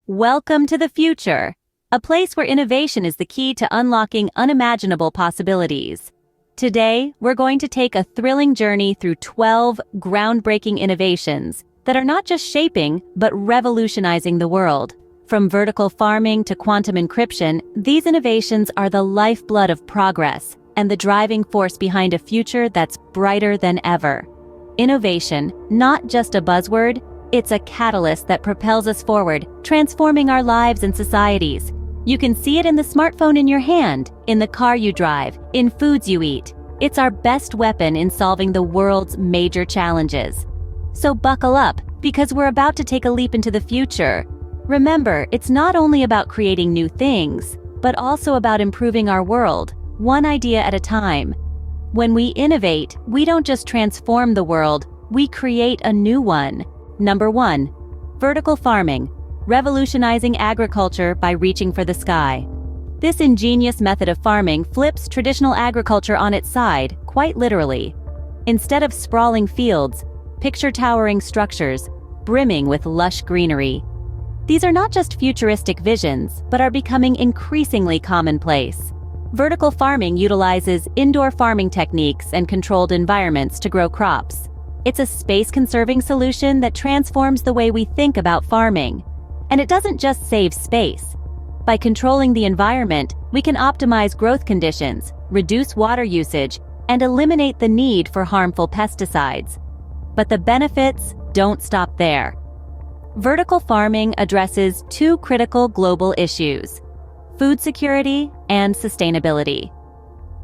Welcome to the future, a place where innovation is the key to unlocking unimaginable possibilities. Today, we're going to take a thrilling journey through 12 groundbreaking innovations that are not just shaping, but revolutionizing the world. From vertical farming to quantum encryption, these innovations are the lifeblood of progress and the driving force behind a future that's brighter than ever. Innovation, not just a buzzword, it's a catalyst that propels us forward, transforming our lives and societies. You can see it in the smartphone in your hand, in the car you drive, in foods you eat. It's our best weapon in solving the world's major challenges. So buckle up, because we're about to take a leap into the future. Remember, it's not only about creating new things, but also about improving our world, one idea at a time. When we innovate, we don't just transform the world, we create a new one. Number 1. Vertical farming, revolutionizing agriculture by reaching for the sky. This ingenious method of farming flips traditional agriculture on its side, quite literally. Instead of sprawling fields, picture towering structures, brimming with lush greenery. These are not just futuristic visions, but are becoming increasingly commonplace. Vertical farming utilizes indoor farming techniques and controlled environments to grow crops. It's a space-conserving solution that transforms the way we think about farming. And it doesn't just save space. By controlling the environment, we can optimize growth conditions, reduce water usage, and eliminate the need for harmful pesticides. But the benefits don't stop there. Vertical farming addresses two critical global issues: food security and sustainability.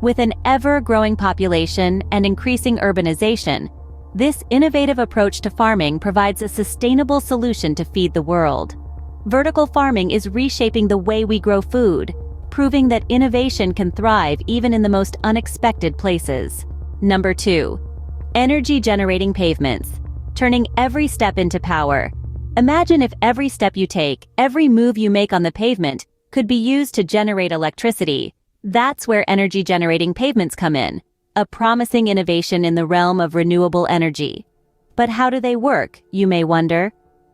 With an ever-growing population and increasing urbanization, this innovative approach to farming provides a sustainable solution to feed the world. Vertical farming is reshaping the way we grow food, proving that innovation can thrive even in the most unexpected places. Number 2. Energy-generating pavements, turning every step into power. Imagine if every step you take, every move you make on the pavement, could be used to generate electricity. That's where energy-generating pavements come in, a promising innovation in the realm of renewable energy. But how do they work, you may wonder?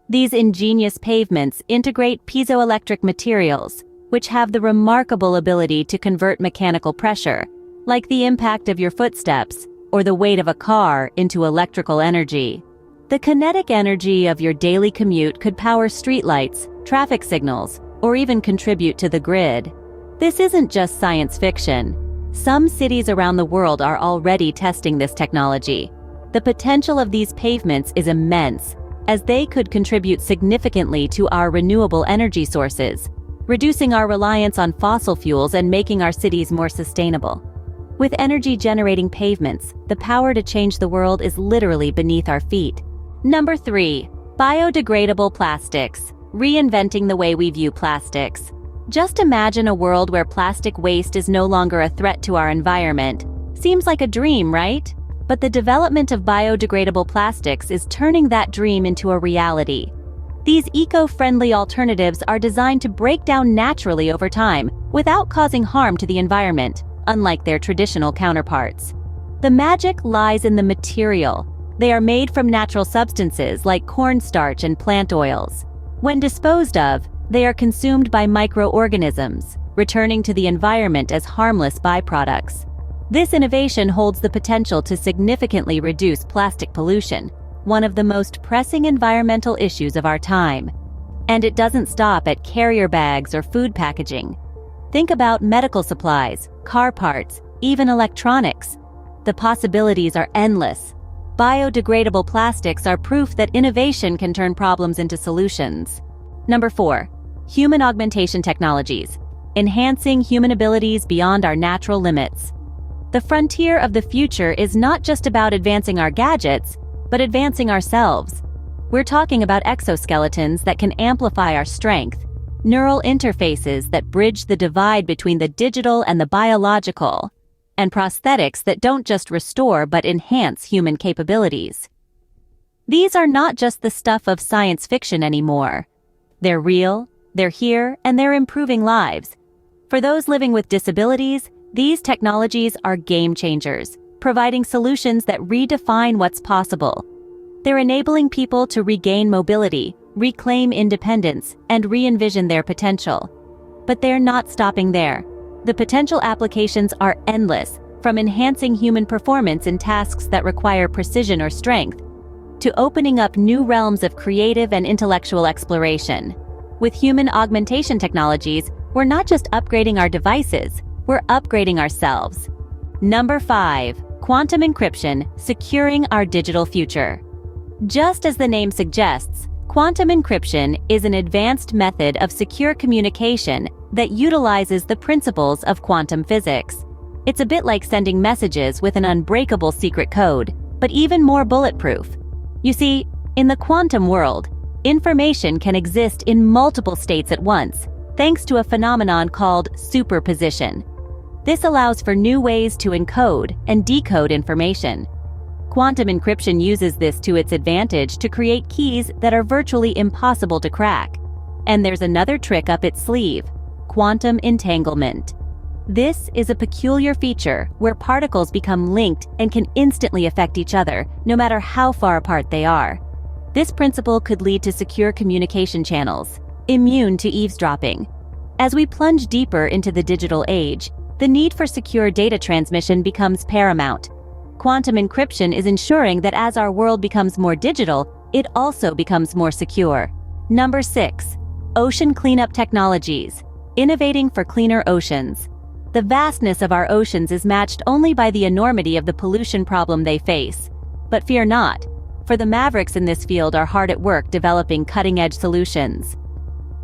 These ingenious pavements integrate piezoelectric materials, which have the remarkable ability to convert mechanical pressure, like the impact of your footsteps or the weight of a car, into electrical energy. The kinetic energy of your daily commute could power streetlights, traffic signals, or even contribute to the grid. This isn't just science fiction. Some cities around the world are already testing this technology. The potential of these pavements is immense, as they could contribute significantly to our renewable energy sources, reducing our reliance on fossil fuels and making our cities more sustainable. With energy-generating pavements, the power to change the world is literally beneath our feet. Number 3. Biodegradable plastics, reinventing the way we view plastics. Just imagine a world where plastic waste is no longer a threat to our environment. Seems like a dream, right? But the development of biodegradable plastics is turning that dream into a reality. These eco-friendly alternatives are designed to break down naturally over time without causing harm to the environment, unlike their traditional counterparts. The magic lies in the material. They are made from natural substances like cornstarch and plant oils. When disposed of, they are consumed by microorganisms, returning to the environment as harmless byproducts. This innovation holds the potential to significantly reduce plastic pollution, one of the most pressing environmental issues of our time. And it doesn't stop at carrier bags or food packaging. Think about medical supplies, car parts, even electronics. The possibilities are endless. Biodegradable plastics are proof that innovation can turn problems into solutions. Number 4. Human augmentation technologies, enhancing human abilities beyond our natural limits. The frontier of the future is not just about advancing our gadgets, but advancing ourselves. We're talking about exoskeletons that can amplify our strength, neural interfaces that bridge the divide between the digital and the biological, and prosthetics that don't just restore but enhance human capabilities. These are not just the stuff of science fiction anymore. They're real, they're here, and they're improving lives. For those living with disabilities, these technologies are game changers, providing solutions that redefine what's possible. They're enabling people to regain mobility, reclaim independence, and re-envision their potential. But they're not stopping there. The potential applications are endless, from enhancing human performance in tasks that require precision or strength, to opening up new realms of creative and intellectual exploration. With human augmentation technologies, we're not just upgrading our devices, we're upgrading ourselves. Number 5. Quantum encryption, securing our digital future. Just as the name suggests, quantum encryption is an advanced method of secure communication that utilizes the principles of quantum physics. It's a bit like sending messages with an unbreakable secret code, but even more bulletproof. You see, in the quantum world, information can exist in multiple states at once, thanks to a phenomenon called superposition. This allows for new ways to encode and decode information. Quantum encryption uses this to its advantage to create keys that are virtually impossible to crack. And there's another trick up its sleeve: quantum entanglement. This is a peculiar feature where particles become linked and can instantly affect each other, no matter how far apart they are. This principle could lead to secure communication channels, immune to eavesdropping. As we plunge deeper into the digital age, the need for secure data transmission becomes paramount. Quantum encryption is ensuring that as our world becomes more digital, it also becomes more secure. Number 6. Ocean cleanup technologies, innovating for cleaner oceans. The vastness of our oceans is matched only by the enormity of the pollution problem they face. But fear not, for the mavericks in this field are hard at work developing cutting-edge solutions.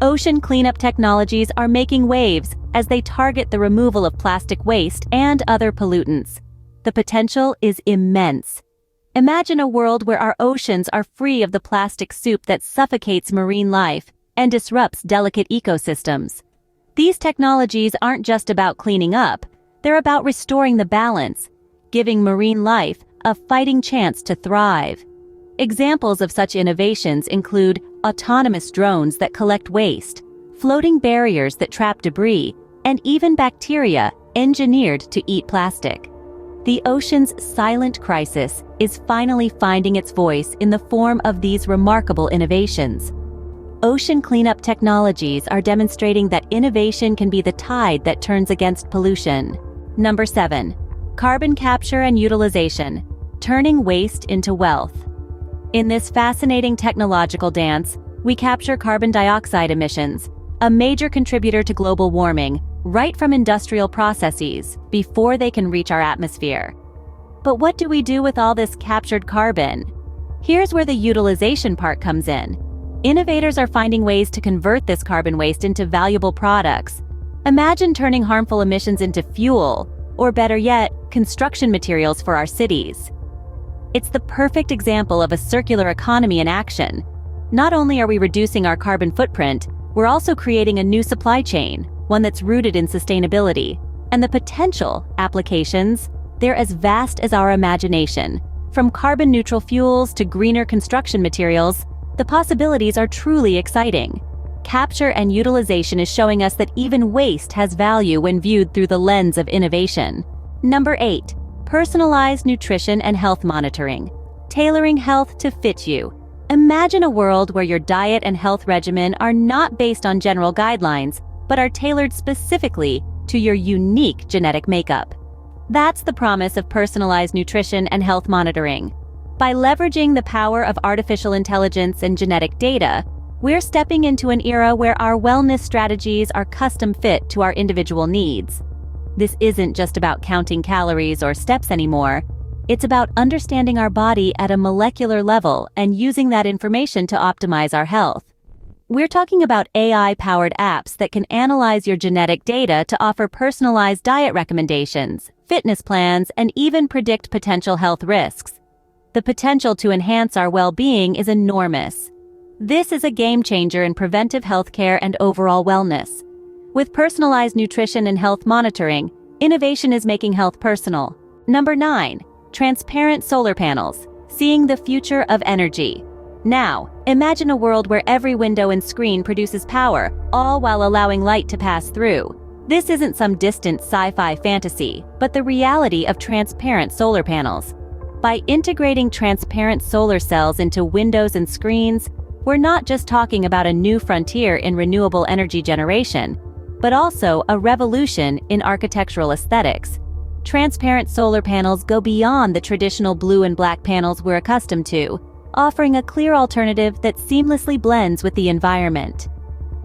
Ocean cleanup technologies are making waves as they target the removal of plastic waste and other pollutants. The potential is immense. Imagine a world where our oceans are free of the plastic soup that suffocates marine life and disrupts delicate ecosystems. These technologies aren't just about cleaning up, they're about restoring the balance, giving marine life a fighting chance to thrive. Examples of such innovations include autonomous drones that collect waste, floating barriers that trap debris, and even bacteria engineered to eat plastic. The ocean's silent crisis is finally finding its voice in the form of these remarkable innovations. Ocean cleanup technologies are demonstrating that innovation can be the tide that turns against pollution. Number 7. Carbon capture and utilization, turning waste into wealth. In this fascinating technological dance, we capture carbon dioxide emissions, a major contributor to global warming, right from industrial processes before they can reach our atmosphere. But what do we do with all this captured carbon? Here's where the utilization part comes in. Innovators are finding ways to convert this carbon waste into valuable products. Imagine turning harmful emissions into fuel, or better yet, construction materials for our cities. It's the perfect example of a circular economy in action. Not only are we reducing our carbon footprint, we're also creating a new supply chain, one that's rooted in sustainability. And the potential applications, they're as vast as our imagination. From carbon-neutral fuels to greener construction materials, the possibilities are truly exciting. Capture and utilization is showing us that even waste has value when viewed through the lens of innovation. Number 8. Personalized nutrition and health monitoring, tailoring health to fit you. Imagine a world where your diet and health regimen are not based on general guidelines, but are tailored specifically to your unique genetic makeup. That's the promise of personalized nutrition and health monitoring. By leveraging the power of artificial intelligence and genetic data, we're stepping into an era where our wellness strategies are custom fit to our individual needs. This isn't just about counting calories or steps anymore. It's about understanding our body at a molecular level and using that information to optimize our health. We're talking about AI-powered apps that can analyze your genetic data to offer personalized diet recommendations, fitness plans, and even predict potential health risks. The potential to enhance our well-being is enormous. This is a game-changer in preventive healthcare and overall wellness. With personalized nutrition and health monitoring, innovation is making health personal. Number 9. Transparent solar panels, seeing the future of energy. Now, imagine a world where every window and screen produces power, all while allowing light to pass through. This isn't some distant sci-fi fantasy, but the reality of transparent solar panels. By integrating transparent solar cells into windows and screens, we're not just talking about a new frontier in renewable energy generation, but also a revolution in architectural aesthetics. Transparent solar panels go beyond the traditional blue and black panels we're accustomed to, offering a clear alternative that seamlessly blends with the environment.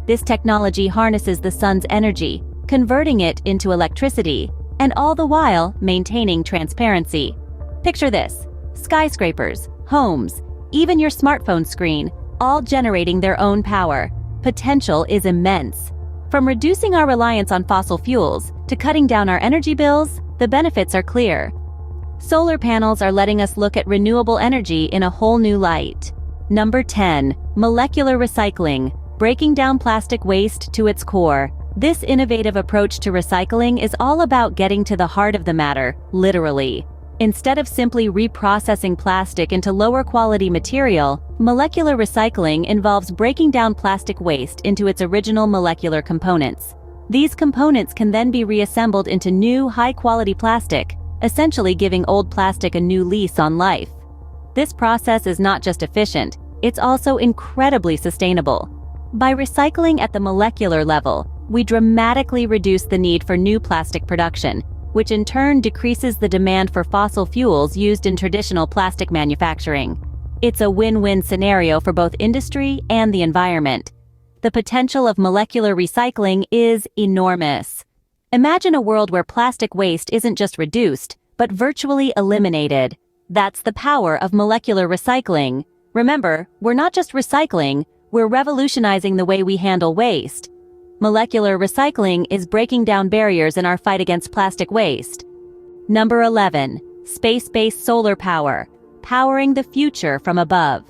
This technology harnesses the sun's energy, converting it into electricity, and all the while maintaining transparency. Picture this: skyscrapers, homes, even your smartphone screen, all generating their own power. Potential is immense. From reducing our reliance on fossil fuels to cutting down our energy bills, the benefits are clear. Solar panels are letting us look at renewable energy in a whole new light. Number 10. Molecular recycling, breaking down plastic waste to its core. This innovative approach to recycling is all about getting to the heart of the matter, literally. Instead of simply reprocessing plastic into lower quality material, molecular recycling involves breaking down plastic waste into its original molecular components. These components can then be reassembled into new, high-quality plastic, essentially giving old plastic a new lease on life. This process is not just efficient, it's also incredibly sustainable. By recycling at the molecular level, we dramatically reduce the need for new plastic production, which in turn decreases the demand for fossil fuels used in traditional plastic manufacturing. It's a win-win scenario for both industry and the environment. The potential of molecular recycling is enormous. Imagine a world where plastic waste isn't just reduced, but virtually eliminated. That's the power of molecular recycling. Remember, we're not just recycling, we're revolutionizing the way we handle waste. Molecular recycling is breaking down barriers in our fight against plastic waste. Number 11. Space-based solar power, powering the future from above.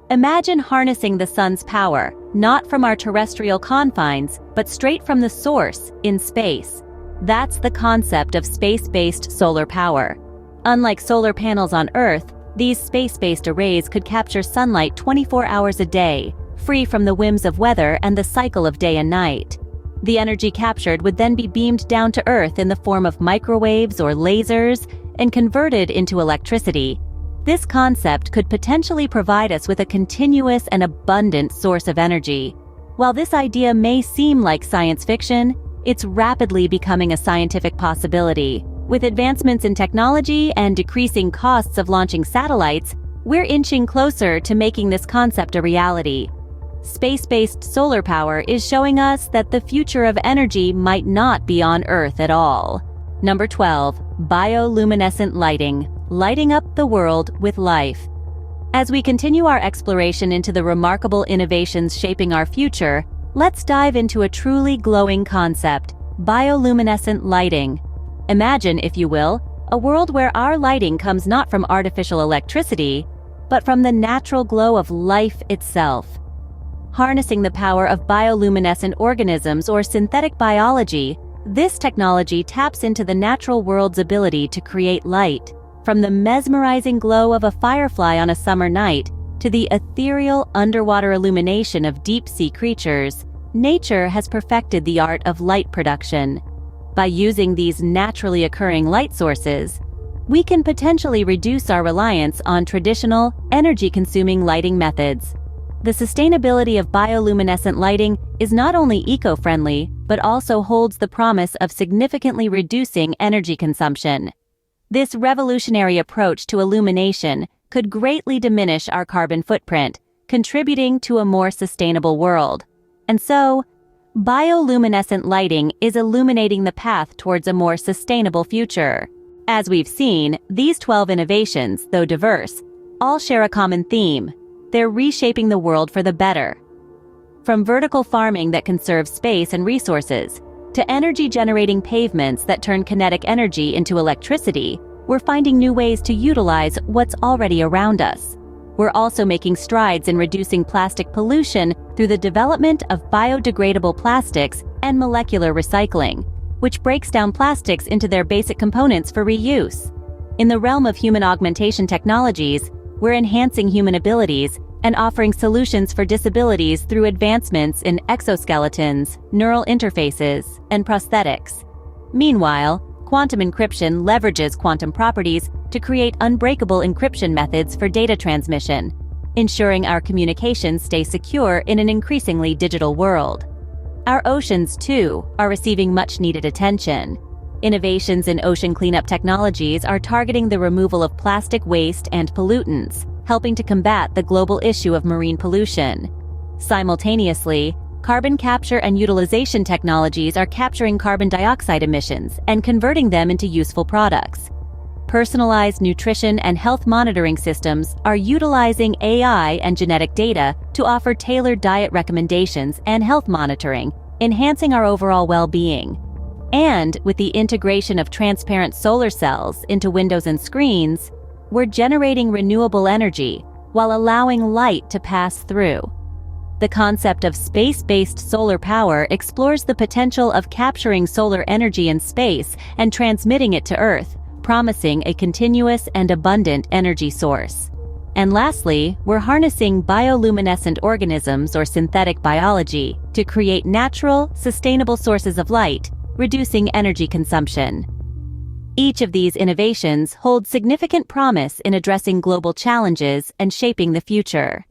Imagine harnessing the sun's power, not from our terrestrial confines, but straight from the source, in space. That's the concept of space-based solar power. Unlike solar panels on Earth, these space-based arrays could capture sunlight 24 hours a day, free from the whims of weather and the cycle of day and night. The energy captured would then be beamed down to Earth in the form of microwaves or lasers and converted into electricity. This concept could potentially provide us with a continuous and abundant source of energy. While this idea may seem like science fiction, it's rapidly becoming a scientific possibility. With advancements in technology and decreasing costs of launching satellites, we're inching closer to making this concept a reality. Space-based solar power is showing us that the future of energy might not be on Earth at all. Number 12. Bioluminescent lighting, lighting up the world with life. As we continue our exploration into the remarkable innovations shaping our future, let's dive into a truly glowing concept: bioluminescent lighting. Imagine, if you will, a world where our lighting comes not from artificial electricity, but from the natural glow of life itself. Harnessing the power of bioluminescent organisms or synthetic biology, this technology taps into the natural world's ability to create light. From the mesmerizing glow of a firefly on a summer night to the ethereal underwater illumination of deep-sea creatures, nature has perfected the art of light production. By using these naturally occurring light sources, we can potentially reduce our reliance on traditional, energy-consuming lighting methods. The sustainability of bioluminescent lighting is not only eco-friendly, but also holds the promise of significantly reducing energy consumption. This revolutionary approach to illumination could greatly diminish our carbon footprint, contributing to a more sustainable world. And so, bioluminescent lighting is illuminating the path towards a more sustainable future. As we've seen, these 12 innovations, though diverse, all share a common theme: they're reshaping the world for the better. From vertical farming that conserves space and resources, to energy-generating pavements that turn kinetic energy into electricity, we're finding new ways to utilize what's already around us. We're also making strides in reducing plastic pollution through the development of biodegradable plastics and molecular recycling, which breaks down plastics into their basic components for reuse. In the realm of human augmentation technologies, we're enhancing human abilities and offering solutions for disabilities through advancements in exoskeletons, neural interfaces, and prosthetics. Meanwhile, quantum encryption leverages quantum properties to create unbreakable encryption methods for data transmission, ensuring our communications stay secure in an increasingly digital world. Our oceans, too, are receiving much-needed attention. Innovations in ocean cleanup technologies are targeting the removal of plastic waste and pollutants, helping to combat the global issue of marine pollution. Simultaneously, carbon capture and utilization technologies are capturing carbon dioxide emissions and converting them into useful products. Personalized nutrition and health monitoring systems are utilizing AI and genetic data to offer tailored diet recommendations and health monitoring, enhancing our overall well-being. And with the integration of transparent solar cells into windows and screens, we're generating renewable energy while allowing light to pass through. The concept of space-based solar power explores the potential of capturing solar energy in space and transmitting it to Earth, promising a continuous and abundant energy source. And lastly, we're harnessing bioluminescent organisms or synthetic biology to create natural, sustainable sources of light, reducing energy consumption. Each of these innovations holds significant promise in addressing global challenges and shaping the future.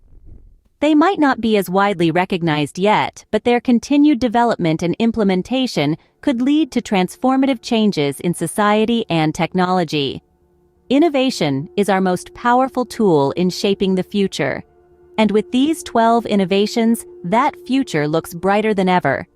They might not be as widely recognized yet, but their continued development and implementation could lead to transformative changes in society and technology. Innovation is our most powerful tool in shaping the future. And with these 12 innovations, that future looks brighter than ever.